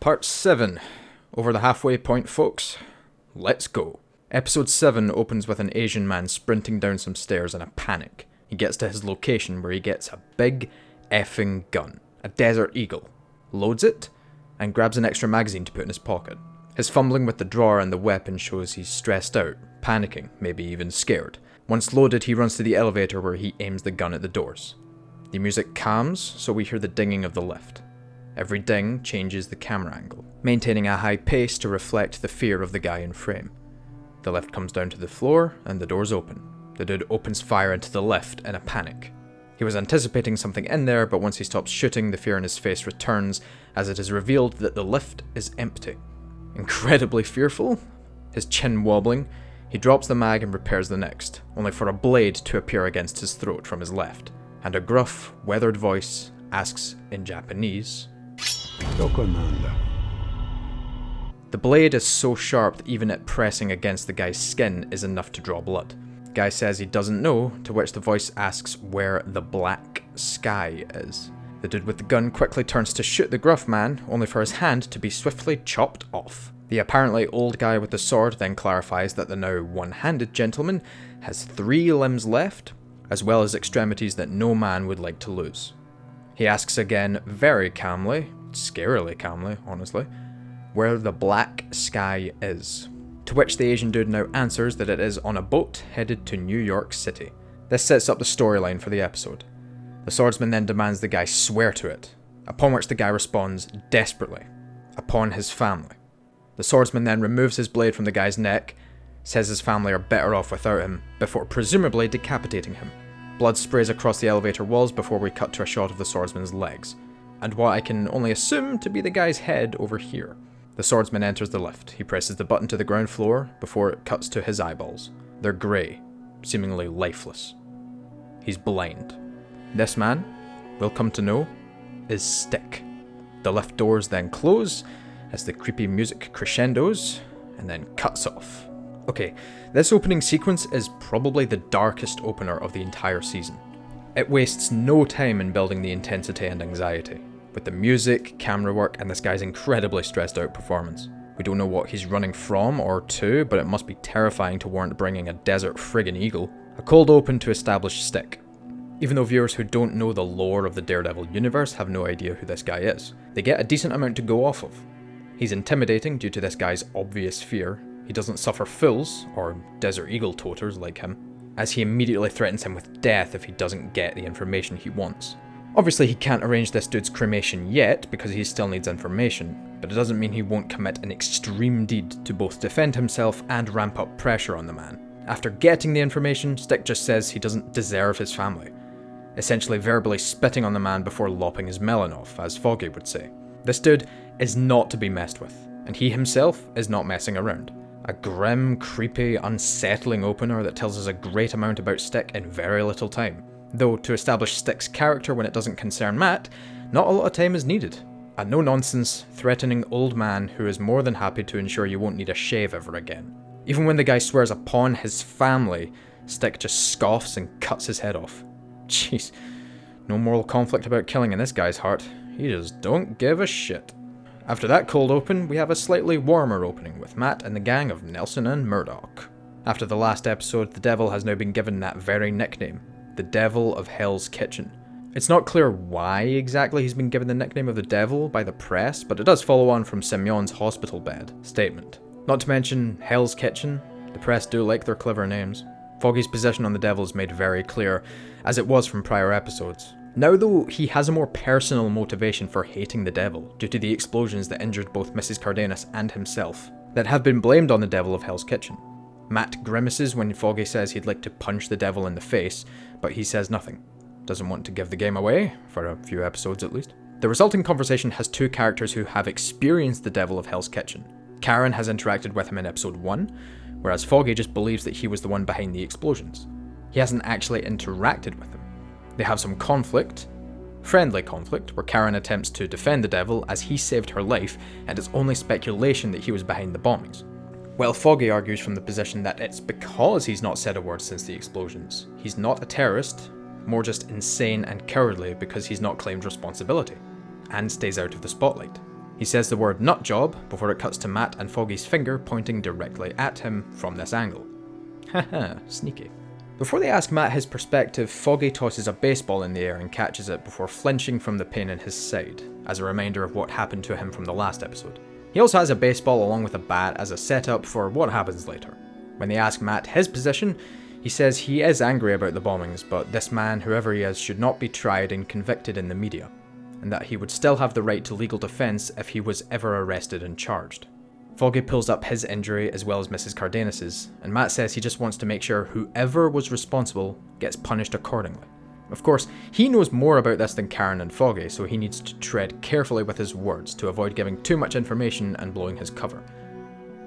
Part 7. Over the halfway point, folks. Let's go. Episode 7 opens with an Asian man sprinting down some stairs in a panic. He gets to his location where he gets a big effing gun. A Desert Eagle. Loads it, and grabs an extra magazine to put in his pocket. His fumbling with the drawer and the weapon shows he's stressed out, panicking, maybe even scared. Once loaded, he runs to the elevator where he aims the gun at the doors. The music calms, so we hear the dinging of the lift. Every ding changes the camera angle, maintaining a high pace to reflect the fear of the guy in frame. The lift comes down to the floor, and the doors open. The dude opens fire into the lift in a panic. He was anticipating something in there, but once he stops shooting, the fear in his face returns as it is revealed that the lift is empty. Incredibly fearful, his chin wobbling, he drops the mag and prepares the next, only for a blade to appear against his throat from his left, and a gruff, weathered voice asks in Japanese, The blade is so sharp that even it pressing against the guy's skin is enough to draw blood. The guy says he doesn't know, to which the voice asks where the black sky is. The dude with the gun quickly turns to shoot the gruff man, only for his hand to be swiftly chopped off. The apparently old guy with the sword then clarifies that the now one-handed gentleman has 3 limbs left, as well as extremities that no man would like to lose. He asks again very calmly, scarily calmly, honestly, where the black sky is. To which the Asian dude now answers that it is on a boat headed to New York City. This sets up the storyline for the episode. The swordsman then demands the guy swear to it, upon which the guy responds desperately, upon his family. The swordsman then removes his blade from the guy's neck, says his family are better off without him, before presumably decapitating him. Blood sprays across the elevator walls before we cut to a shot of the swordsman's legs, and what I can only assume to be the guy's head over here. The swordsman enters the lift. He presses the button to the ground floor before it cuts to his eyeballs. They're grey, seemingly lifeless. He's blind. This man, we'll come to know, is Stick. The lift doors then close as the creepy music crescendos and then cuts off. Okay, this opening sequence is probably the darkest opener of the entire season. It wastes no time in building the intensity and anxiety, with the music, camera work, and this guy's incredibly stressed out performance. We don't know what he's running from or to, but it must be terrifying to warrant bringing a desert friggin' eagle. A cold open to establish Stick. Even though viewers who don't know the lore of the Daredevil universe have no idea who this guy is, they get a decent amount to go off of. He's intimidating due to this guy's obvious fear. He doesn't suffer fools, or Desert Eagle toters like him, as he immediately threatens him with death if he doesn't get the information he wants. Obviously he can't arrange this dude's cremation yet because he still needs information, but it doesn't mean he won't commit an extreme deed to both defend himself and ramp up pressure on the man. After getting the information, Stick just says he doesn't deserve his family, essentially verbally spitting on the man before lopping his melon off, as Foggy would say. This dude is not to be messed with, and he himself is not messing around. A grim, creepy, unsettling opener that tells us a great amount about Stick in very little time. Though, to establish Stick's character when it doesn't concern Matt, not a lot of time is needed. A no-nonsense, threatening old man who is more than happy to ensure you won't need a shave ever again. Even when the guy swears upon his family, Stick just scoffs and cuts his head off. Jeez, no moral conflict about killing in this guy's heart. He just don't give a shit. After that cold open, we have a slightly warmer opening with Matt and the gang of Nelson and Murdoch. After the last episode, the devil has now been given that very nickname, the Devil of Hell's Kitchen. It's not clear why exactly he's been given the nickname of the devil by the press, but it does follow on from Semyon's hospital bed statement. Not to mention Hell's Kitchen, the press do like their clever names. Foggy's position on the devil is made very clear, as it was from prior episodes. Now though, he has a more personal motivation for hating the devil, due to the explosions that injured both Mrs. Cardenas and himself, that have been blamed on the Devil of Hell's Kitchen. Matt grimaces when Foggy says he'd like to punch the devil in the face, but he says nothing. Doesn't want to give the game away, for a few episodes at least. The resulting conversation has 2 characters who have experienced the Devil of Hell's Kitchen. Karen has interacted with him in episode 1, whereas Foggy just believes that he was the one behind the explosions. He hasn't actually interacted with him. They have some conflict, friendly conflict, where Karen attempts to defend the devil as he saved her life, and it's only speculation that he was behind the bombings. While Foggy argues from the position that it's because he's not said a word since the explosions. He's not a terrorist, more just insane and cowardly because he's not claimed responsibility, and stays out of the spotlight. He says the word nut job before it cuts to Matt and Foggy's finger pointing directly at him from this angle. Haha, sneaky. Before they ask Matt his perspective, Foggy tosses a baseball in the air and catches it before flinching from the pain in his side, as a reminder of what happened to him from the last episode. He also has a baseball along with a bat as a setup for what happens later. When they ask Matt his position, he says he is angry about the bombings, but this man, whoever he is, should not be tried and convicted in the media, and that he would still have the right to legal defense if he was ever arrested and charged. Foggy pulls up his injury as well as Mrs. Cardenas's, and Matt says he just wants to make sure whoever was responsible gets punished accordingly. Of course, he knows more about this than Karen and Foggy, so he needs to tread carefully with his words to avoid giving too much information and blowing his cover.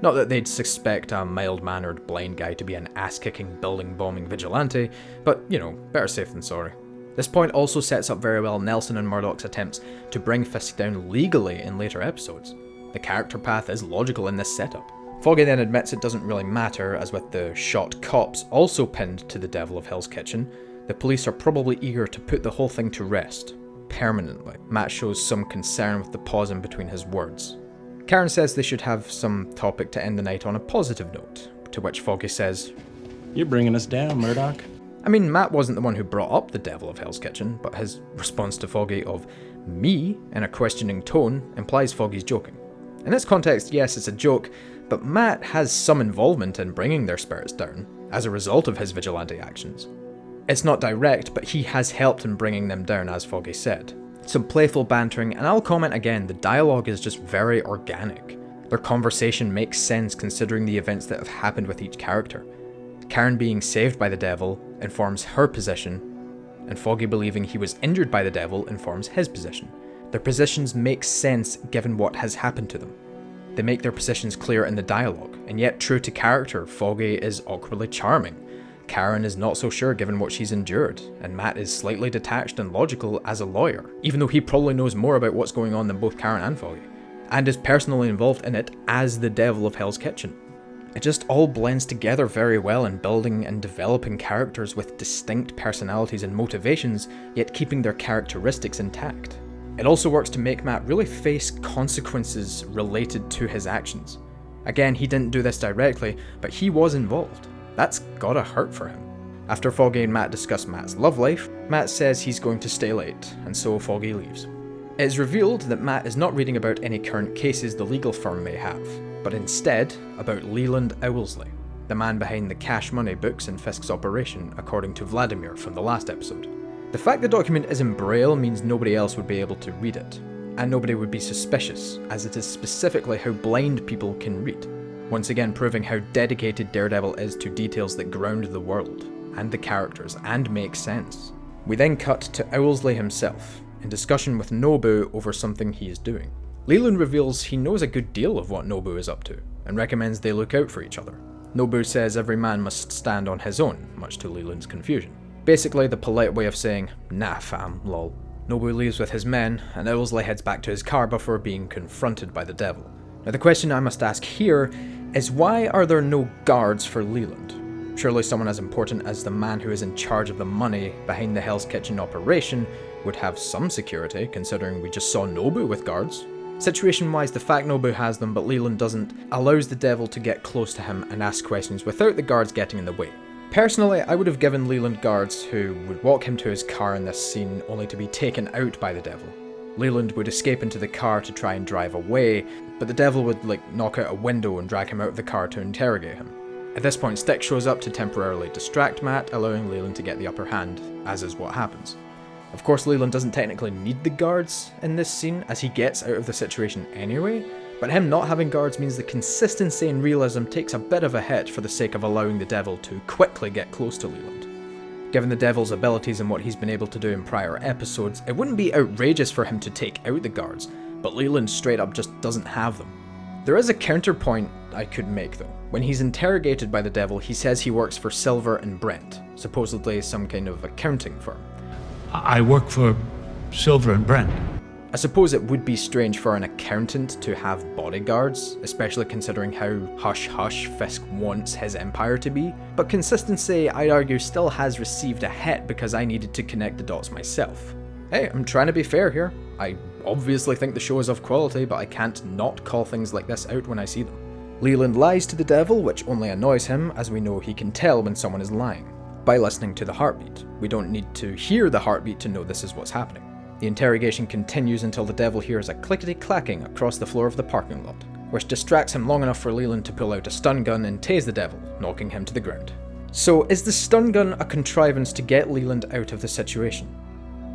Not that they'd suspect a mild-mannered blind guy to be an ass-kicking building-bombing vigilante, but, better safe than sorry. This point also sets up very well Nelson and Murdoch's attempts to bring Fisk down legally in later episodes. The character path is logical in this setup. Foggy then admits it doesn't really matter, as with the shot cops also pinned to the Devil of Hell's Kitchen, the police are probably eager to put the whole thing to rest, permanently. Matt shows some concern with the pause in between his words. Karen says they should have some topic to end the night on a positive note, to which Foggy says, "You're bringing us down, Murdoch." I mean, Matt wasn't the one who brought up the Devil of Hell's Kitchen, but his response to Foggy of me in a questioning tone implies Foggy's joking. In this context, yes, it's a joke, but Matt has some involvement in bringing their spirits down, as a result of his vigilante actions. It's not direct, but he has helped in bringing them down, as Foggy said. Some playful bantering, and I'll comment again, the dialogue is just very organic. Their conversation makes sense considering the events that have happened with each character. Karen being saved by the devil informs her position, and Foggy believing he was injured by the devil informs his position. Their positions make sense given what has happened to them. They make their positions clear in the dialogue, and yet true to character, Foggy is awkwardly charming. Karen is not so sure given what she's endured, and Matt is slightly detached and logical as a lawyer, even though he probably knows more about what's going on than both Karen and Foggy, and is personally involved in it as the Devil of Hell's Kitchen. It just all blends together very well in building and developing characters with distinct personalities and motivations, yet keeping their characteristics intact. It also works to make Matt really face consequences related to his actions. Again, he didn't do this directly, but he was involved. That's gotta hurt for him. After Foggy and Matt discuss Matt's love life, Matt says he's going to stay late, and so Foggy leaves. It is revealed that Matt is not reading about any current cases the legal firm may have, but instead about Leland Owlsley, the man behind the cash money books in Fisk's operation, according to Vladimir from the last episode. The fact the document is in Braille means nobody else would be able to read it, and nobody would be suspicious, as it is specifically how blind people can read. Once again proving how dedicated Daredevil is to details that ground the world, and the characters, and make sense. We then cut to Owlsley himself, in discussion with Nobu over something he is doing. Leland reveals he knows a good deal of what Nobu is up to, and recommends they look out for each other. Nobu says every man must stand on his own, much to Leland's confusion. Basically the polite way of saying, nah fam, lol. Nobu leaves with his men, and Owlsley heads back to his car before being confronted by the devil. Now the question I must ask here is why are there no guards for Leland? Surely someone as important as the man who is in charge of the money behind the Hell's Kitchen operation would have some security, considering we just saw Nobu with guards. Situation-wise, the fact Nobu has them but Leland doesn't allows the devil to get close to him and ask questions without the guards getting in the way. Personally, I would have given Leland guards who would walk him to his car in this scene only to be taken out by the devil. Leland would escape into the car to try and drive away, but the devil would knock out a window and drag him out of the car to interrogate him. At this point, Stick shows up to temporarily distract Matt, allowing Leland to get the upper hand, as is what happens. Of course, Leland doesn't technically need the guards in this scene, as he gets out of the situation anyway, but him not having guards means the consistency and realism takes a bit of a hit for the sake of allowing the devil to quickly get close to Leland. Given the devil's abilities and what he's been able to do in prior episodes, it wouldn't be outrageous for him to take out the guards, but Leland straight up just doesn't have them. There is a counterpoint I could make though. When he's interrogated by the devil, he says he works for Silver and Brent, supposedly some kind of accounting firm. I work for Silver and Brent. I suppose it would be strange for an accountant to have bodyguards, especially considering how hush-hush Fisk wants his empire to be, but consistency, I'd argue, still has received a hit because I needed to connect the dots myself. Hey, I'm trying to be fair here. I obviously think the show is of quality, but I can't not call things like this out when I see them. Leland lies to the devil, which only annoys him, as we know he can tell when someone is lying. By listening to the heartbeat. We don't need to hear the heartbeat to know this is what's happening. The interrogation continues until the devil hears a clickety-clacking across the floor of the parking lot, which distracts him long enough for Leland to pull out a stun gun and tase the devil, knocking him to the ground. So, is the stun gun a contrivance to get Leland out of the situation?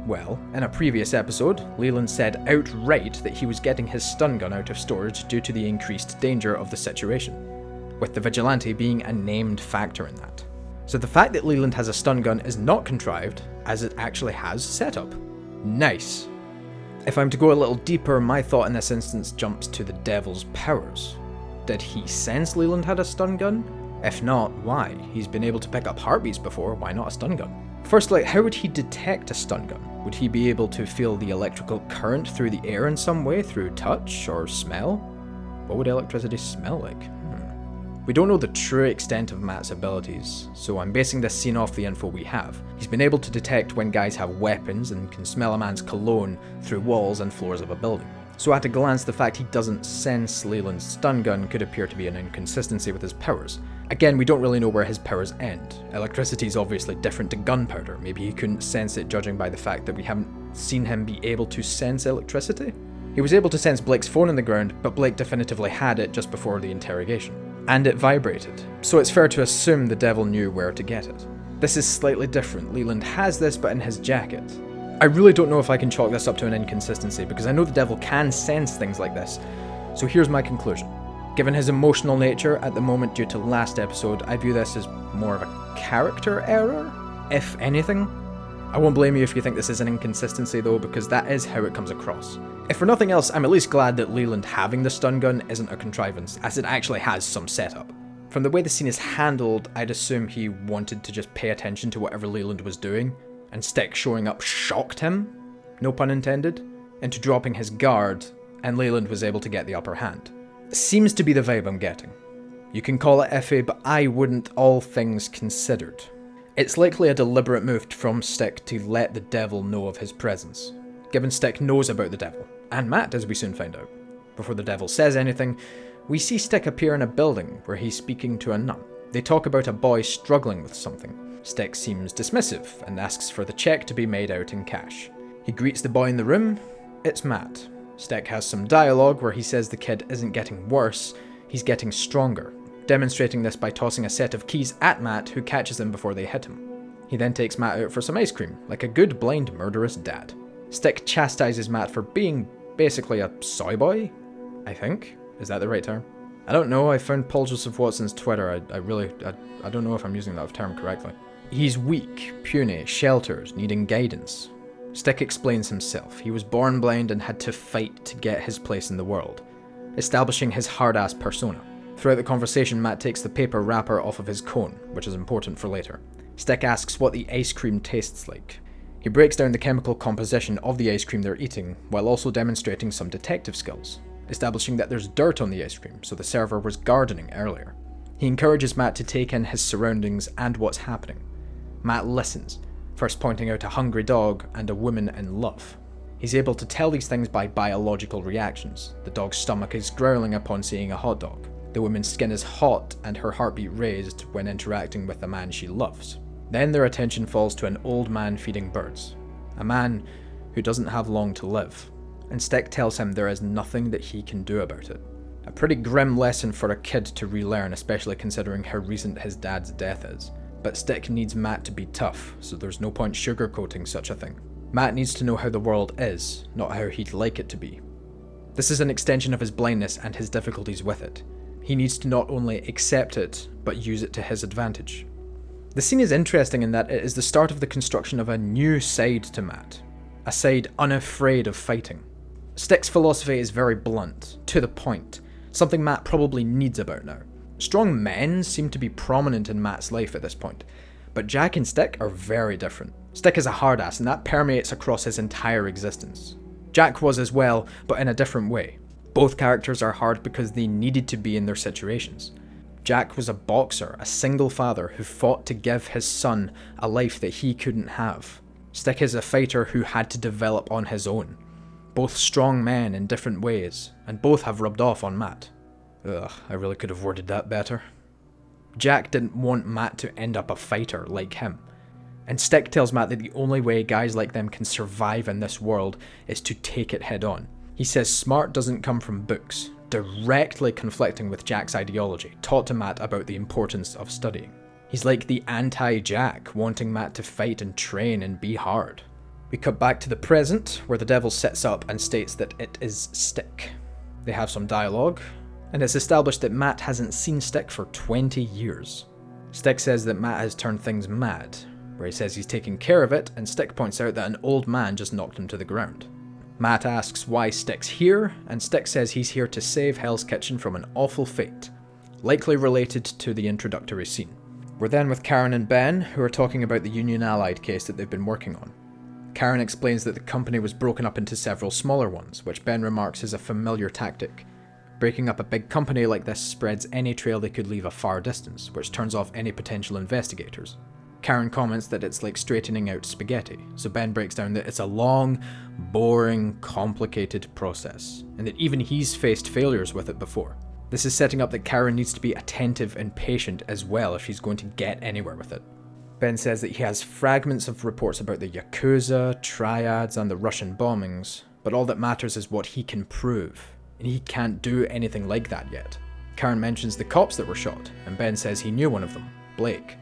Well, in a previous episode, Leland said outright that he was getting his stun gun out of storage due to the increased danger of the situation, with the vigilante being a named factor in that. So the fact that Leland has a stun gun is not contrived, as it actually has setup. Nice. If I'm to go a little deeper, my thought in this instance jumps to the devil's powers. Did he sense Leland had a stun gun? If not, why? He's been able to pick up heartbeats before, why not a stun gun? Firstly, how would he detect a stun gun? Would he be able to feel the electrical current through the air in some way, through touch or smell? What would electricity smell like? We don't know the true extent of Matt's abilities, so I'm basing this scene off the info we have. He's been able to detect when guys have weapons and can smell a man's cologne through walls and floors of a building. So at a glance, the fact he doesn't sense Leland's stun gun could appear to be an inconsistency with his powers. Again, we don't really know where his powers end. Electricity is obviously different to gunpowder. Maybe he couldn't sense it judging by the fact that we haven't seen him be able to sense electricity? He was able to sense Blake's phone in the ground, but Blake definitively had it just before the interrogation. And it vibrated, so it's fair to assume the devil knew where to get it. This is slightly different. Leland has this, but in his jacket. I really don't know if I can chalk this up to an inconsistency, because I know the devil can sense things like this. So here's my conclusion. Given his emotional nature at the moment due to last episode, I view this as more of a character error, if anything. I won't blame you if you think this is an inconsistency though, because that is how it comes across. If for nothing else, I'm at least glad that Leland having the stun gun isn't a contrivance, as it actually has some setup. From the way the scene is handled, I'd assume he wanted to just pay attention to whatever Leland was doing, and Stick showing up shocked him, no pun intended, into dropping his guard, and Leland was able to get the upper hand. Seems to be the vibe I'm getting. You can call it iffy, but I wouldn't, all things considered. It's likely a deliberate move from Stick to let the devil know of his presence, given Stick knows about the devil, and Matt, as we soon find out. Before the devil says anything, we see Stick appear in a building where he's speaking to a nun. They talk about a boy struggling with something. Stick seems dismissive and asks for the check to be made out in cash. He greets the boy in the room. It's Matt. Stick has some dialogue where he says the kid isn't getting worse, he's getting stronger, demonstrating this by tossing a set of keys at Matt, who catches them before they hit him. He then takes Matt out for some ice cream, like a good blind murderous dad. Stick chastises Matt for being basically a soy boy, I think. Is that the right term? I don't know, I found Paul Joseph Watson's Twitter, I don't know if I'm using that term correctly. He's weak, puny, sheltered, needing guidance. Stick explains himself. He was born blind and had to fight to get his place in the world, establishing his hard-ass persona. Throughout the conversation, Matt takes the paper wrapper off of his cone, which is important for later. Stick asks what the ice cream tastes like. He breaks down the chemical composition of the ice cream they're eating, while also demonstrating some detective skills, establishing that there's dirt on the ice cream, so the server was gardening earlier. He encourages Matt to take in his surroundings and what's happening. Matt listens, first pointing out a hungry dog and a woman in love. He's able to tell these things by biological reactions. The dog's stomach is growling upon seeing a hot dog. The woman's skin is hot and her heartbeat raised when interacting with the man she loves. Then their attention falls to an old man feeding birds. A man who doesn't have long to live. And Stick tells him there is nothing that he can do about it. A pretty grim lesson for a kid to relearn, especially considering how recent his dad's death is. But Stick needs Matt to be tough, so there's no point sugarcoating such a thing. Matt needs to know how the world is, not how he'd like it to be. This is an extension of his blindness and his difficulties with it. He needs to not only accept it, but use it to his advantage. The scene is interesting in that it is the start of the construction of a new side to Matt. A side unafraid of fighting. Stick's philosophy is very blunt, to the point, something Matt probably needs about now. Strong men seem to be prominent in Matt's life at this point, but Jack and Stick are very different. Stick is a hard ass, and that permeates across his entire existence. Jack was as well, but in a different way. Both characters are hard because they needed to be in their situations. Jack was a boxer, a single father who fought to give his son a life that he couldn't have. Stick is a fighter who had to develop on his own. Both strong men in different ways, and both have rubbed off on Matt. Ugh, I really could have worded that better. Jack didn't want Matt to end up a fighter like him. And Stick tells Matt that the only way guys like them can survive in this world is to take it head on. He says smart doesn't come from books, directly conflicting with Jack's ideology, taught to Matt about the importance of studying. He's like the anti-Jack, wanting Matt to fight and train and be hard. We cut back to the present, where the devil sets up and states that it is Stick. They have some dialogue, and it's established that Matt hasn't seen Stick for 20 years. Stick says that Matt has turned things mad, where he says he's taking care of it, and Stick points out that an old man just knocked him to the ground. Matt asks why Stick's here, and Stick says he's here to save Hell's Kitchen from an awful fate, likely related to the introductory scene. We're then with Karen and Ben, who are talking about the Union Allied case that they've been working on. Karen explains that the company was broken up into several smaller ones, which Ben remarks is a familiar tactic. Breaking up a big company like this spreads any trail they could leave a far distance, which turns off any potential investigators. Karen comments that it's like straightening out spaghetti, so Ben breaks down that it's a long, boring, complicated process, and that even he's faced failures with it before. This is setting up that Karen needs to be attentive and patient as well if she's going to get anywhere with it. Ben says that he has fragments of reports about the Yakuza, triads, and the Russian bombings, but all that matters is what he can prove, and he can't do anything like that yet. Karen mentions the cops that were shot, and Ben says he knew one of them, Blake.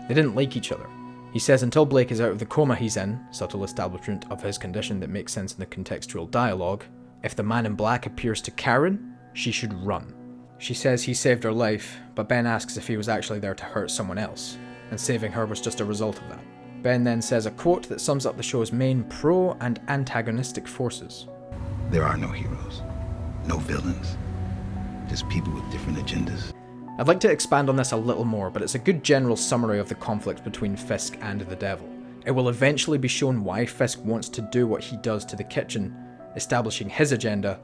They didn't like each other. He says until Blake is out of the coma he's in, subtle establishment of his condition that makes sense in the contextual dialogue, if the man in black appears to Karen, she should run. She says he saved her life, but Ben asks if he was actually there to hurt someone else, and saving her was just a result of that. Ben then says a quote that sums up the show's main pro and antagonistic forces. There are no heroes, no villains, just people with different agendas. I'd like to expand on this a little more, but it's a good general summary of the conflict between Fisk and the devil. It will eventually be shown why Fisk wants to do what he does to the kitchen, establishing his agenda,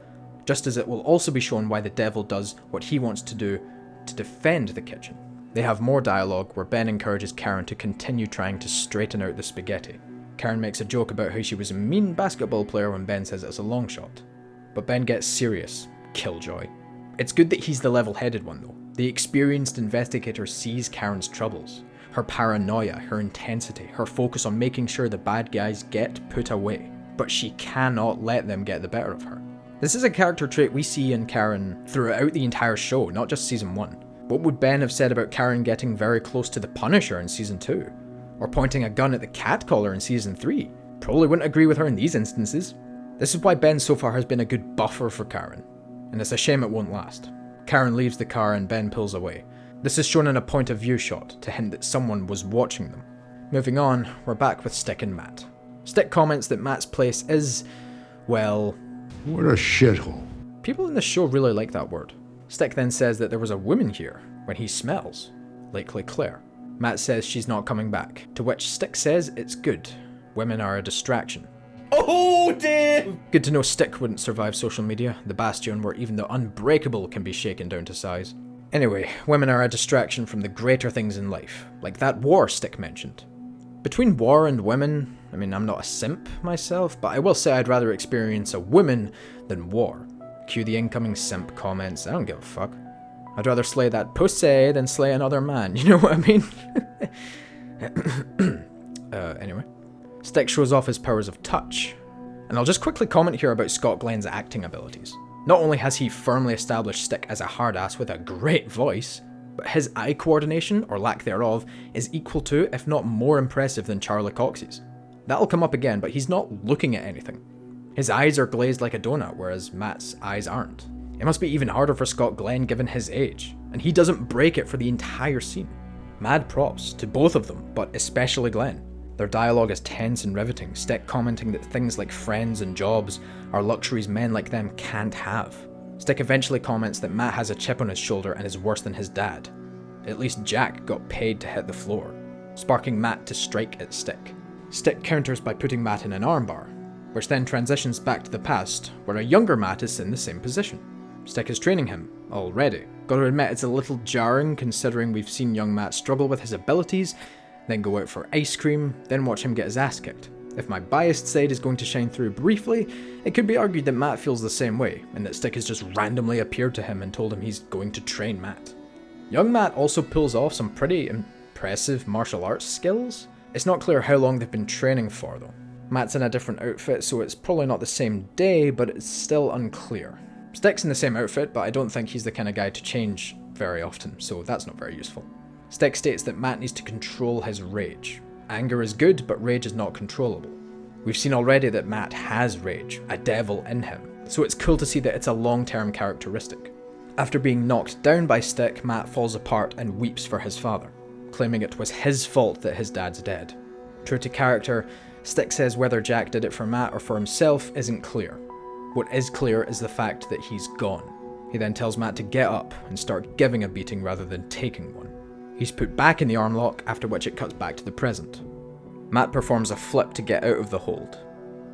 just as it will also be shown why the devil does what he wants to do to defend the kitchen. They have more dialogue where Ben encourages Karen to continue trying to straighten out the spaghetti. Karen makes a joke about how she was a mean basketball player when Ben says it's a long shot. But Ben gets serious. Killjoy. It's good that he's the level-headed one though. The experienced investigator sees Karen's troubles, her paranoia, her intensity, her focus on making sure the bad guys get put away, but she cannot let them get the better of her. This is a character trait we see in Karen throughout the entire show, not just season 1. What would Ben have said about Karen getting very close to the Punisher in season 2? Or pointing a gun at the catcaller in season 3? Probably wouldn't agree with her in these instances. This is why Ben so far has been a good buffer for Karen, and it's a shame it won't last. Karen leaves the car and Ben pulls away. This is shown in a point of view shot to hint that someone was watching them. Moving on, we're back with Stick and Matt. Stick comments that Matt's place is, well... what a shithole. People in this show really like that word. Stick then says that there was a woman here when he smells, likely Claire. Matt says she's not coming back, to which Stick says it's good. Women are a distraction. Oh, damn! Good to know Stick wouldn't survive social media, the bastion where even the unbreakable can be shaken down to size. Anyway, women are a distraction from the greater things in life, like that war Stick mentioned. Between war and women, I mean, I'm not a simp myself, but I will say I'd rather experience a woman than war. Cue the incoming simp comments, I don't give a fuck. I'd rather slay that pussy than slay another man, you know what I mean? Anyway. Stick shows off his powers of touch. And I'll just quickly comment here about Scott Glenn's acting abilities. Not only has he firmly established Stick as a hard ass with a great voice, but his eye coordination, or lack thereof, is equal to, if not more impressive than Charlie Cox's. That'll come up again, but he's not looking at anything. His eyes are glazed like a donut, whereas Matt's eyes aren't. It must be even harder for Scott Glenn given his age, and he doesn't break it for the entire scene. Mad props to both of them, but especially Glenn. Their dialogue is tense and riveting, Stick commenting that things like friends and jobs are luxuries men like them can't have. Stick eventually comments that Matt has a chip on his shoulder and is worse than his dad. At least Jack got paid to hit the floor, sparking Matt to strike at Stick. Stick counters by putting Matt in an armbar, which then transitions back to the past, where a younger Matt is in the same position. Stick is training him, already. Gotta admit it's a little jarring considering we've seen young Matt struggle with his abilities, then go out for ice cream, then watch him get his ass kicked. If my biased side is going to shine through briefly, it could be argued that Matt feels the same way, and that Stick has just randomly appeared to him and told him he's going to train Matt. Young Matt also pulls off some pretty impressive martial arts skills. It's not clear how long they've been training for though. Matt's in a different outfit, so it's probably not the same day, but it's still unclear. Stick's in the same outfit, but I don't think he's the kind of guy to change very often, so that's not very useful. Stick states that Matt needs to control his rage. Anger is good, but rage is not controllable. We've seen already that Matt has rage, a devil in him, so it's cool to see that it's a long-term characteristic. After being knocked down by Stick, Matt falls apart and weeps for his father, claiming it was his fault that his dad's dead. True to character, Stick says whether Jack did it for Matt or for himself isn't clear. What is clear is the fact that he's gone. He then tells Matt to get up and start giving a beating rather than taking one. He's put back in the arm lock, after which it cuts back to the present. Matt performs a flip to get out of the hold.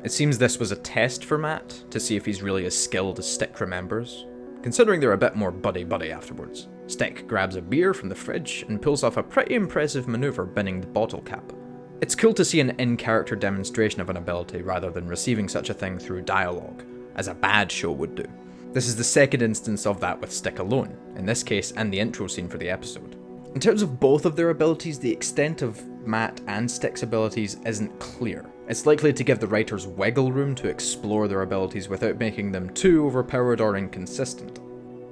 It seems this was a test for Matt, to see if he's really as skilled as Stick remembers, considering they're a bit more buddy-buddy afterwards. Stick grabs a beer from the fridge and pulls off a pretty impressive maneuver binning the bottle cap. It's cool to see an in-character demonstration of an ability rather than receiving such a thing through dialogue, as a bad show would do. This is the second instance of that with Stick alone, in this case and the intro scene for the episode. In terms of both of their abilities, the extent of Matt and Stick's abilities isn't clear. It's likely to give the writers wiggle room to explore their abilities without making them too overpowered or inconsistent.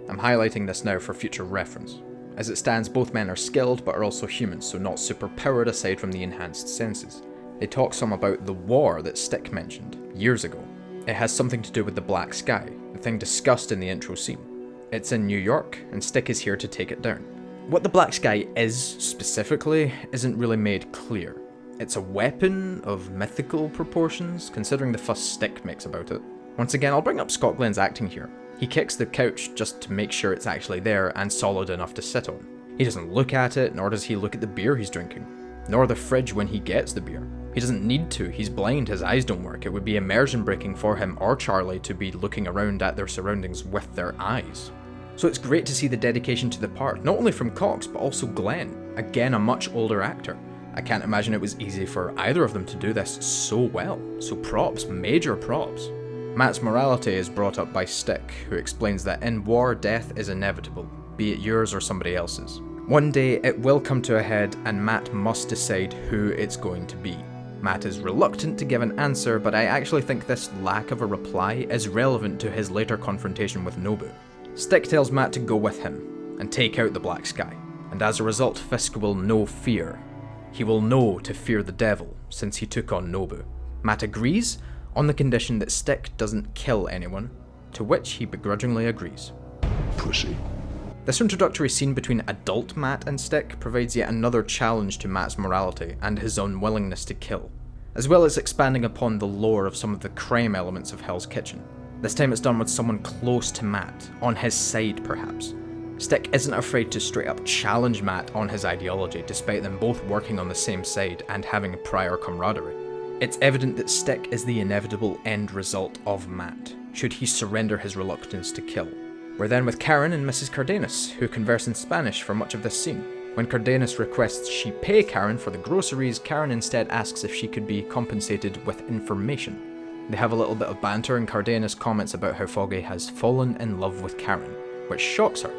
I'm highlighting this now for future reference. As it stands, both men are skilled but are also humans, so not superpowered aside from the enhanced senses. They talk some about the war that Stick mentioned years ago. It has something to do with the black sky, the thing discussed in the intro scene. It's in New York, and Stick is here to take it down. What the black sky is, specifically, isn't really made clear. It's a weapon of mythical proportions, considering the fuss Stick makes about it. Once again, I'll bring up Scott Glenn's acting here. He kicks the couch just to make sure it's actually there and solid enough to sit on. He doesn't look at it, nor does he look at the beer he's drinking, nor the fridge when he gets the beer. He doesn't need to, he's blind, his eyes don't work. It would be immersion breaking for him or Charlie to be looking around at their surroundings with their eyes. So it's great to see the dedication to the part, not only from Cox, but also Glenn. Again, a much older actor. I can't imagine it was easy for either of them to do this so well. So props, major props. Matt's morality is brought up by Stick, who explains that in war, death is inevitable, be it yours or somebody else's. One day, it will come to a head, and Matt must decide who it's going to be. Matt is reluctant to give an answer, but I actually think this lack of a reply is relevant to his later confrontation with Nobu. Stick tells Matt to go with him, and take out the black sky, and as a result, Fisk will know fear. He will know to fear the devil, since he took on Nobu. Matt agrees, on the condition that Stick doesn't kill anyone, to which he begrudgingly agrees. Pussy. This introductory scene between adult Matt and Stick provides yet another challenge to Matt's morality and his unwillingness to kill, as well as expanding upon the lore of some of the crime elements of Hell's Kitchen. This time it's done with someone close to Matt, on his side perhaps. Stick isn't afraid to straight up challenge Matt on his ideology, despite them both working on the same side and having a prior camaraderie. It's evident that Stick is the inevitable end result of Matt, should he surrender his reluctance to kill. We're then with Karen and Mrs. Cardenas, who converse in Spanish for much of this scene. When Cardenas requests she pay Karen for the groceries, Karen instead asks if she could be compensated with information. They have a little bit of banter and Cardenas comments about how Foggy has fallen in love with Karen, which shocks her.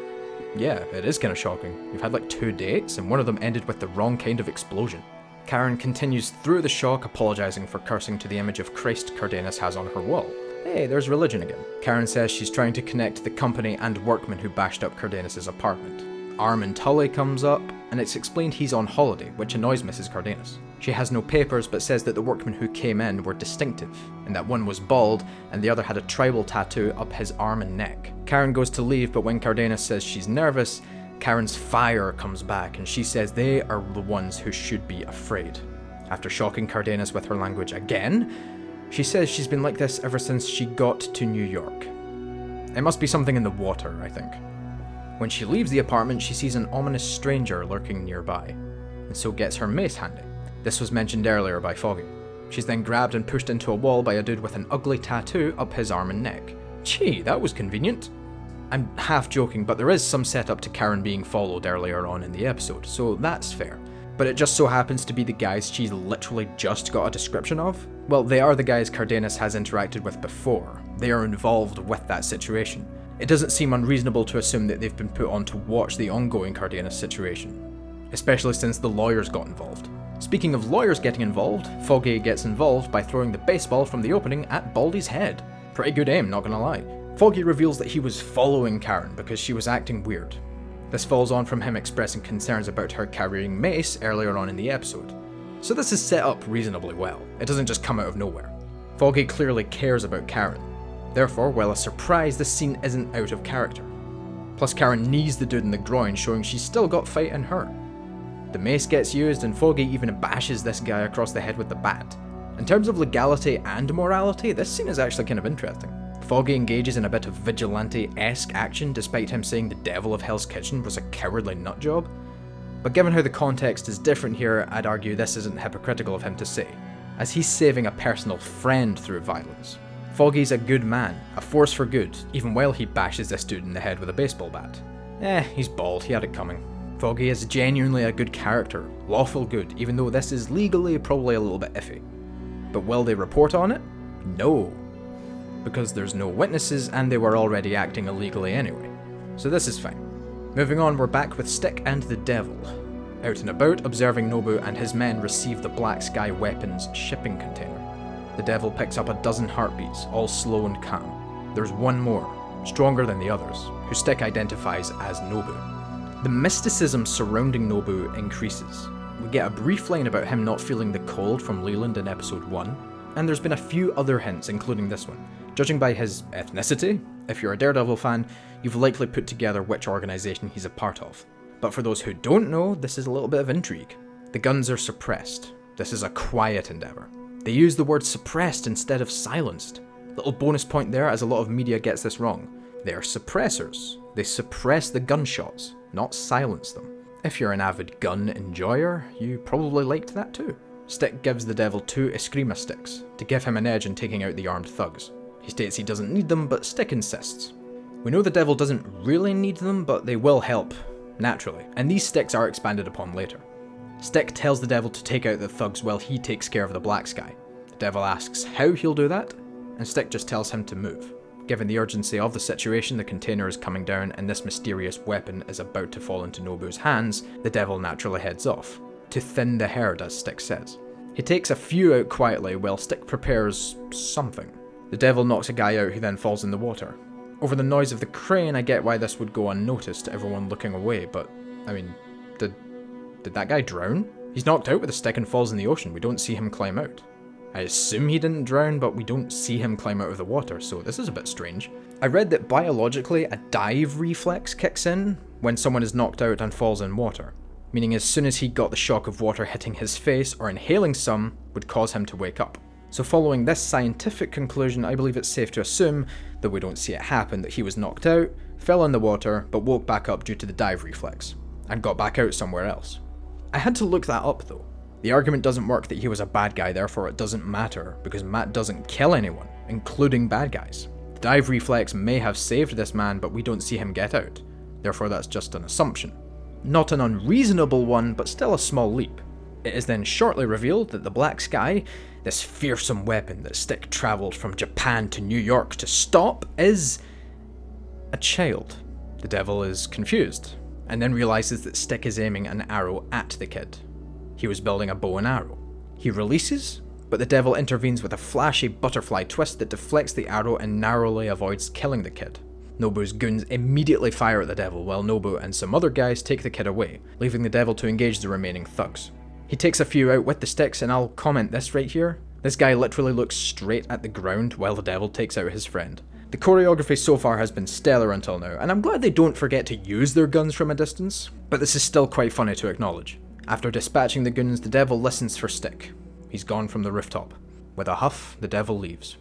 Yeah, it is kind of shocking. You've had like 2 dates and one of them ended with the wrong kind of explosion. Karen continues through the shock, apologising for cursing to the image of Christ Cardenas has on her wall. Hey, there's religion again. Karen says she's trying to connect the company and workmen who bashed up Cardenas' apartment. Armin Tully comes up, and it's explained he's on holiday, which annoys Mrs. Cardenas. She has no papers, but says that the workmen who came in were distinctive, and that one was bald, and the other had a tribal tattoo up his arm and neck. Karen goes to leave, but when Cardenas says she's nervous, Karen's fire comes back, and she says they are the ones who should be afraid. After shocking Cardenas with her language again, she says she's been like this ever since she got to New York. It must be something in the water, I think. When she leaves the apartment, she sees an ominous stranger lurking nearby, and so gets her mace handy. This was mentioned earlier by Foggy. She's then grabbed and pushed into a wall by a dude with an ugly tattoo up his arm and neck. Gee, that was convenient. I'm half joking, but there is some setup to Karen being followed earlier on in the episode, so that's fair. but it just so happens to be the guys she's literally just got a description of? Well, they are the guys Cardenas has interacted with before. They are involved with that situation. It doesn't seem unreasonable to assume that they've been put on to watch the ongoing Cardenas situation, especially since the lawyers got involved. Speaking of lawyers getting involved, Foggy gets involved by throwing the baseball from the opening at Baldy's head. Pretty good aim, not gonna lie. Foggy reveals that he was following Karen because she was acting weird. This follows on from him expressing concerns about her carrying mace earlier on in the episode. So this is set up reasonably well. It doesn't just come out of nowhere. Foggy clearly cares about Karen. Therefore, while a surprise, this scene isn't out of character. Plus Karen knees the dude in the groin, showing she's still got fight in her. The mace gets used and Foggy even bashes this guy across the head with the bat. In terms of legality and morality, this scene is actually kind of interesting. Foggy engages in a bit of vigilante-esque action despite him saying the devil of Hell's Kitchen was a cowardly nutjob. But given how the context is different here, I'd argue this isn't hypocritical of him to say, as he's saving a personal friend through violence. Foggy's a good man, a force for good, even while he bashes this dude in the head with a baseball bat. He's bald, he had it coming. Foggy is genuinely a good character, lawful good, even though this is legally probably a little bit iffy. But will they report on it? No. Because there's no witnesses and they were already acting illegally anyway. So this is fine. Moving on, we're back with Stick and the Devil. Out and about, observing Nobu and his men receive the Black Sky Weapons shipping container. The Devil picks up a dozen heartbeats, all slow and calm. There's one more, stronger than the others, who Stick identifies as Nobu. The mysticism surrounding Nobu increases. We get a brief line about him not feeling the cold from Leland in episode 1, and there's been a few other hints, including this one. Judging by his ethnicity, if you're a Daredevil fan, you've likely put together which organisation he's a part of. But for those who don't know, this is a little bit of intrigue. The guns are suppressed. This is a quiet endeavour. They use the word suppressed instead of silenced. Little bonus point there, as a lot of media gets this wrong. They are suppressors. They suppress the gunshots, not silence them. If you're an avid gun enjoyer, you probably liked that too. Stick gives the Devil 2 Eskrima sticks, to give him an edge in taking out the armed thugs. He states he doesn't need them, but Stick insists. We know the Devil doesn't really need them, but they will help, naturally, and these sticks are expanded upon later. Stick tells the Devil to take out the thugs while he takes care of the Black Sky. The Devil asks how he'll do that, and Stick just tells him to move. Given the urgency of the situation, the container is coming down and this mysterious weapon is about to fall into Nobu's hands, the Devil naturally heads off. To thin the herd, as Stick says. He takes a few out quietly while Stick prepares something. The Devil knocks a guy out who then falls in the water. Over the noise of the crane, I get why this would go unnoticed to everyone looking away, but, I mean, did that guy drown? He's knocked out with a stick and falls in the ocean. We don't see him climb out. I assume he didn't drown, but we don't see him climb out of the water, so this is a bit strange. I read that biologically, a dive reflex kicks in when someone is knocked out and falls in water, meaning as soon as he got the shock of water hitting his face or inhaling some would cause him to wake up. So following this scientific conclusion, I believe it's safe to assume, though we don't see it happen, that he was knocked out, fell in the water, but woke back up due to the dive reflex, and got back out somewhere else. I had to look that up though. The argument doesn't work that he was a bad guy, therefore it doesn't matter, because Matt doesn't kill anyone, including bad guys. The dive reflex may have saved this man, but we don't see him get out. Therefore that's just an assumption. Not an unreasonable one, but still a small leap. It is then shortly revealed that the Black Sky, this fearsome weapon that Stick travelled from Japan to New York to stop, is a child. The Devil is confused, and then realises that Stick is aiming an arrow at the kid. He was building a bow and arrow. He releases, but the Devil intervenes with a flashy butterfly twist that deflects the arrow and narrowly avoids killing the kid. Nobu's goons immediately fire at the Devil, while Nobu and some other guys take the kid away, leaving the Devil to engage the remaining thugs. He takes a few out with the sticks, and I'll comment this right here. This guy literally looks straight at the ground while the Devil takes out his friend. The choreography so far has been stellar until now, and I'm glad they don't forget to use their guns from a distance, but this is still quite funny to acknowledge. After dispatching the goons, the Devil listens for Stick. He's gone from the rooftop. With a huff, the Devil leaves.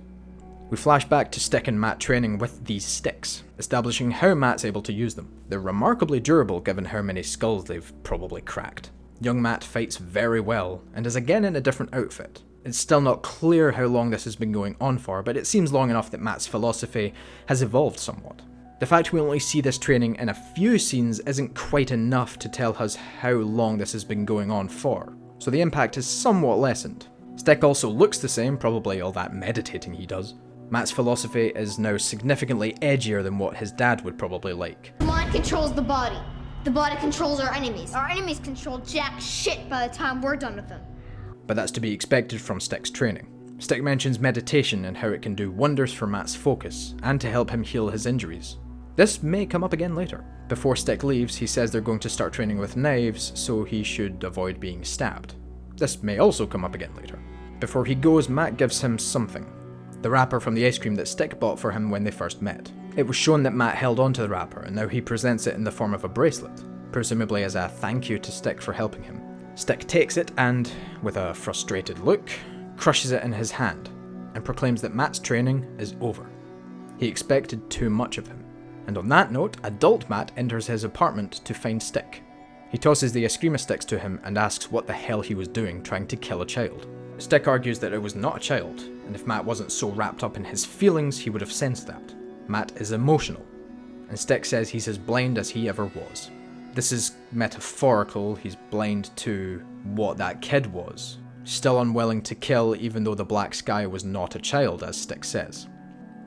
We flash back to Stick and Matt training with these sticks, establishing how Matt's able to use them. They're remarkably durable given how many skulls they've probably cracked. Young Matt fights very well, and is again in a different outfit. It's still not clear how long this has been going on for, but it seems long enough that Matt's philosophy has evolved somewhat. The fact we only see this training in a few scenes isn't quite enough to tell us how long this has been going on for, so the impact is somewhat lessened. Stick also looks the same, probably all that meditating he does. Matt's philosophy is now significantly edgier than what his dad would probably like. The mind controls the body. The body controls our enemies. Our enemies control jack shit by the time we're done with them. But that's to be expected from Stick's training. Stick mentions meditation and how it can do wonders for Matt's focus, and to help him heal his injuries. This may come up again later. Before Stick leaves, he says they're going to start training with knives, so he should avoid being stabbed. This may also come up again later. Before he goes, Matt gives him something. The wrapper from the ice cream that Stick bought for him when they first met. It was shown that Matt held onto the wrapper, and now he presents it in the form of a bracelet, presumably as a thank you to Stick for helping him. Stick takes it and, with a frustrated look, crushes it in his hand, and proclaims that Matt's training is over. He expected too much of him. And on that note, adult Matt enters his apartment to find Stick. He tosses the Eskrima sticks to him and asks what the hell he was doing trying to kill a child. Stick argues that it was not a child, and if Matt wasn't so wrapped up in his feelings, he would have sensed that. Matt is emotional, and Stick says he's as blind as he ever was. This is metaphorical, he's blind to what that kid was. Still unwilling to kill even though the black sky was not a child, as Stick says.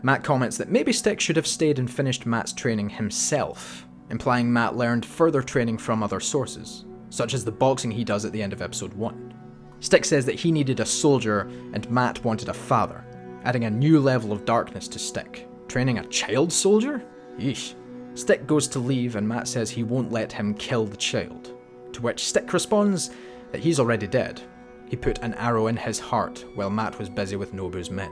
Matt comments that maybe Stick should have stayed and finished Matt's training himself, implying Matt learned further training from other sources, such as the boxing he does at the end of episode 1. Stick says that he needed a soldier and Matt wanted a father, adding a new level of darkness to Stick. Training a child soldier? Yeesh. Stick goes to leave and Matt says he won't let him kill the child, to which Stick responds that he's already dead. He put an arrow in his heart while Matt was busy with Nobu's men.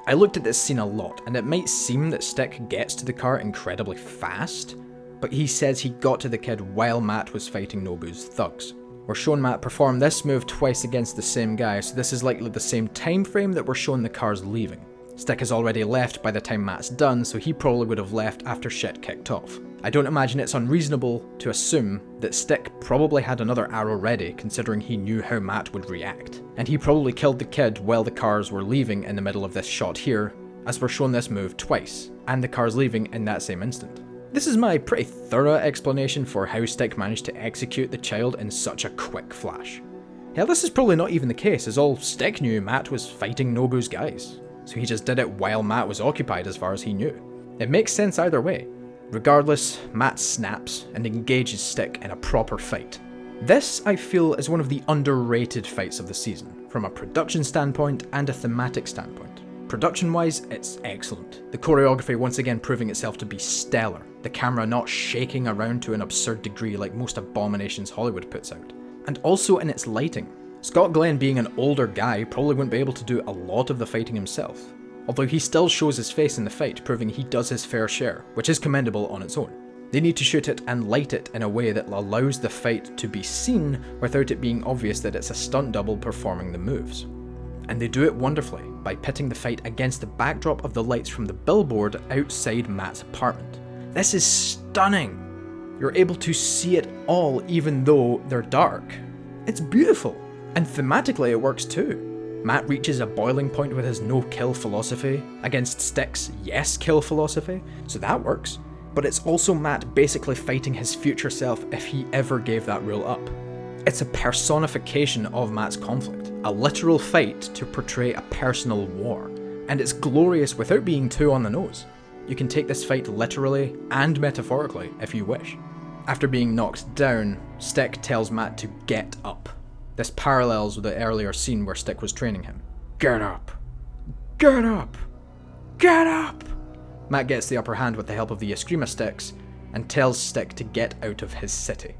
I looked at this scene a lot, and it might seem that Stick gets to the car incredibly fast, but he says he got to the kid while Matt was fighting Nobu's thugs. We're shown Matt perform this move twice against the same guy, so this is likely the same time frame that we're shown the cars leaving. Stick has already left by the time Matt's done, so he probably would have left after shit kicked off. I don't imagine it's unreasonable to assume that Stick probably had another arrow ready, considering he knew how Matt would react. And he probably killed the kid while the cars were leaving in the middle of this shot here, as we're shown this move twice, and the cars leaving in that same instant. This is my pretty thorough explanation for how Stick managed to execute the child in such a quick flash. Hell, this is probably not even the case, as all Stick knew Matt was fighting Nobu's guys, so he just did it while Matt was occupied as far as he knew. It makes sense either way. Regardless, Matt snaps and engages Stick in a proper fight. This, I feel, is one of the underrated fights of the season, from a production standpoint and a thematic standpoint. Production-wise, it's excellent. The choreography once again proving itself to be stellar, the camera not shaking around to an absurd degree like most abominations Hollywood puts out. And also in its lighting. Scott Glenn, being an older guy, probably wouldn't be able to do a lot of the fighting himself, although he still shows his face in the fight, proving he does his fair share, which is commendable on its own. They need to shoot it and light it in a way that allows the fight to be seen without it being obvious that it's a stunt double performing the moves. And they do it wonderfully by pitting the fight against the backdrop of the lights from the billboard outside Matt's apartment. This is stunning! You're able to see it all even though they're dark. It's beautiful! And thematically it works too. Matt reaches a boiling point with his no-kill philosophy against Stick's yes-kill philosophy, so that works. But it's also Matt basically fighting his future self if he ever gave that rule up. It's a personification of Matt's conflict, a literal fight to portray a personal war, and it's glorious without being too on the nose. You can take this fight literally and metaphorically if you wish. After being knocked down, Stick tells Matt to get up. This parallels with the earlier scene where Stick was training him. Get up! Get up! Get up! Matt gets the upper hand with the help of the Eskrima sticks and tells Stick to get out of his city.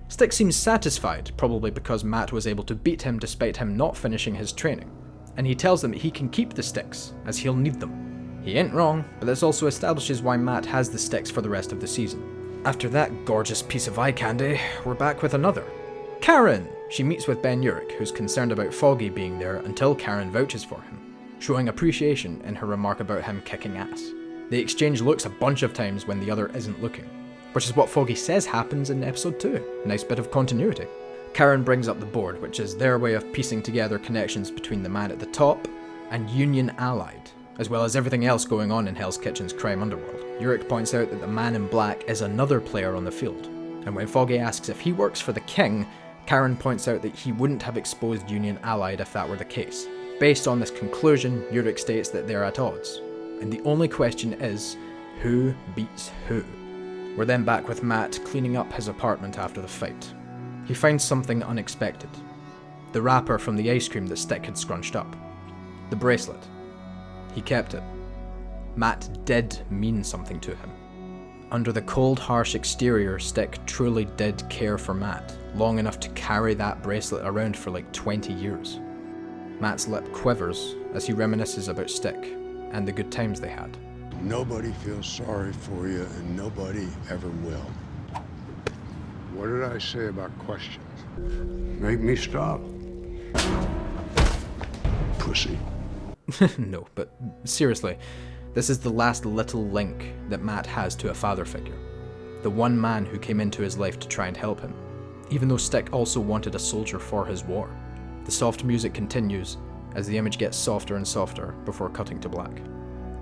Stick seems satisfied, probably because Matt was able to beat him despite him not finishing his training, and he tells them that he can keep the sticks, as he'll need them. He ain't wrong, but this also establishes why Matt has the sticks for the rest of the season. After that gorgeous piece of eye candy, we're back with another. Karen! She meets with Ben Urich, who's concerned about Foggy being there until Karen vouches for him, showing appreciation in her remark about him kicking ass. They exchange looks a bunch of times when the other isn't looking, which is what Foggy says happens in episode 2. Nice bit of continuity. Karen brings up the board, which is their way of piecing together connections between the man at the top and Union Allied, as well as everything else going on in Hell's Kitchen's crime underworld. Urich points out that the man in black is another player on the field, and when Foggy asks if he works for the king, Karen points out that he wouldn't have exposed Union Allied if that were the case. Based on this conclusion, Urich states that they're at odds, and the only question is, who beats who? We're then back with Matt cleaning up his apartment after the fight. He finds something unexpected. The wrapper from the ice cream that Stick had scrunched up. The bracelet. He kept it. Matt did mean something to him. Under the cold, harsh exterior, Stick truly did care for Matt, long enough to carry that bracelet around for like 20 years. Matt's lip quivers as he reminisces about Stick and the good times they had. Nobody feels sorry for you, and nobody ever will. What did I say about questions? Make me stop. Pussy. No, but seriously, this is the last little link that Matt has to a father figure. The one man who came into his life to try and help him, even though Stick also wanted a soldier for his war. The soft music continues as the image gets softer and softer before cutting to black.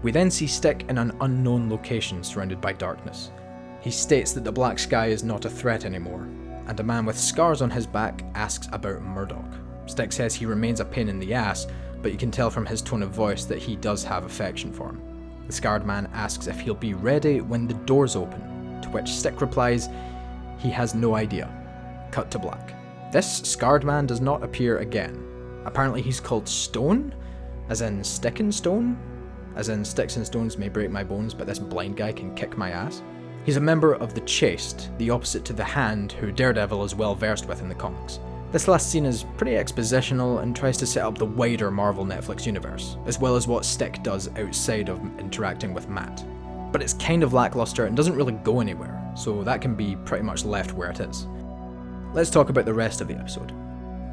We then see Stick in an unknown location surrounded by darkness. He states that the black sky is not a threat anymore, and a man with scars on his back asks about Murdoch. Stick says he remains a pain in the ass, but you can tell from his tone of voice that he does have affection for him. The scarred man asks if he'll be ready when the doors open, to which Stick replies he has no idea. Cut to black. This scarred man does not appear again. Apparently he's called Stone, as in Stick and Stone? As in sticks and stones may break my bones, but this blind guy can kick my ass. He's a member of the Chaste, the opposite to the Hand, who Daredevil is well versed with in the comics. This last scene is pretty expositional and tries to set up the wider Marvel Netflix universe, as well as what Stick does outside of interacting with Matt. But it's kind of lackluster and doesn't really go anywhere, so that can be pretty much left where it is. Let's talk about the rest of the episode.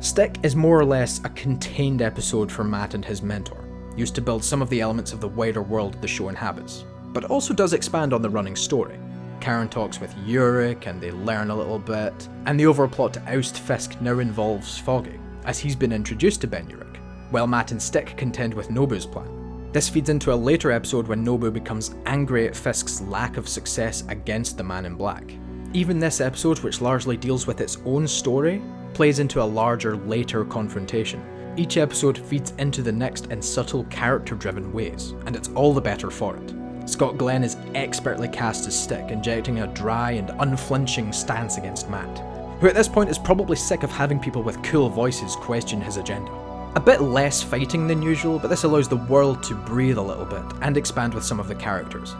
Stick is more or less a contained episode for Matt and his mentor, used to build some of the elements of the wider world the show inhabits, but also does expand on the running story. Karen talks with Urich and they learn a little bit, and the overall plot to oust Fisk now involves Foggy, as he's been introduced to Ben Urich, while Matt and Stick contend with Nobu's plan. This feeds into a later episode when Nobu becomes angry at Fisk's lack of success against the Man in Black. Even this episode, which largely deals with its own story, plays into a larger later confrontation. Each episode feeds into the next in subtle character-driven ways, and it's all the better for it. Scott Glenn is expertly cast as Stick, injecting a dry and unflinching stance against Matt, who at this point is probably sick of having people with cool voices question his agenda. A bit less fighting than usual, but this allows the world to breathe a little bit and expand with some of the characters.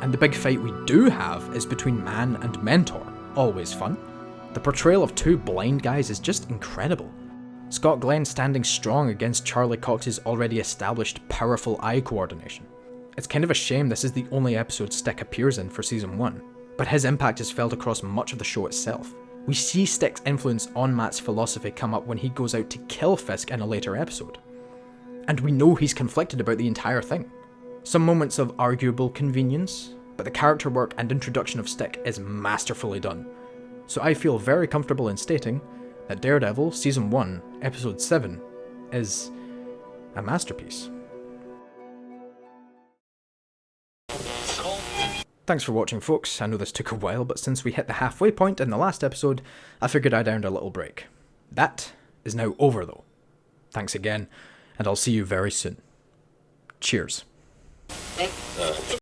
And the big fight we do have is between man and mentor, always fun. The portrayal of two blind guys is just incredible. Scott Glenn standing strong against Charlie Cox's already established powerful eye coordination. It's kind of a shame this is the only episode Stick appears in for season 1, but his impact is felt across much of the show itself. We see Stick's influence on Matt's philosophy come up when he goes out to kill Fisk in a later episode. And we know he's conflicted about the entire thing. Some moments of arguable convenience, but the character work and introduction of Stick is masterfully done. So I feel very comfortable in stating that Daredevil Season 1, Episode 7 is a masterpiece. Thanks for watching, folks. I know this took a while, but since we hit the halfway point in the last episode, I figured I'd earned a little break. That is now over though. Thanks again, and I'll see you very soon. Cheers.